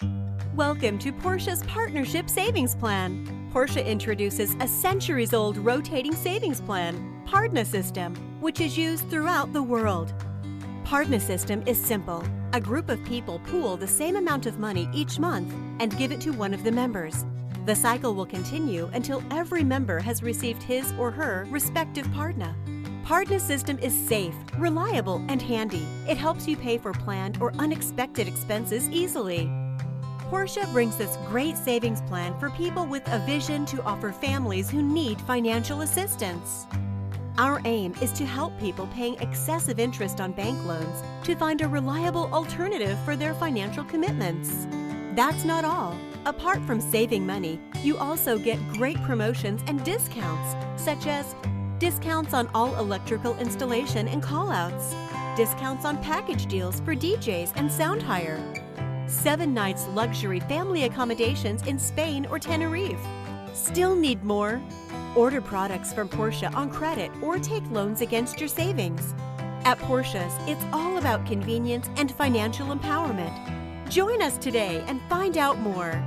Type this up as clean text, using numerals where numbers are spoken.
Welcome to Porsche's Partnership Savings Plan. Porsche introduces a centuries-old rotating savings plan, Pardna system, which is used throughout the world. Pardna system is simple. A group of people pool the same amount of money each month and give it to one of the members. The cycle will continue until every member has received his or her respective Pardna. Pardna system is safe, reliable, and handy. It helps you pay for planned or unexpected expenses easily. Porsche brings this great savings plan for people with a vision to offer families who need financial assistance. Our aim is to help people paying excessive interest on bank loans to find a reliable alternative for their financial commitments. That's not all. Apart from saving money, you also get great promotions and discounts, such as discounts on all electrical installation and call-outs, discounts on package deals for DJs and sound hire, 7 nights luxury family accommodations in Spain or Tenerife. Still need more? Order products from Porsche on credit or take loans against your savings. At Porsche's, it's all about convenience and financial empowerment. Join us today and find out more.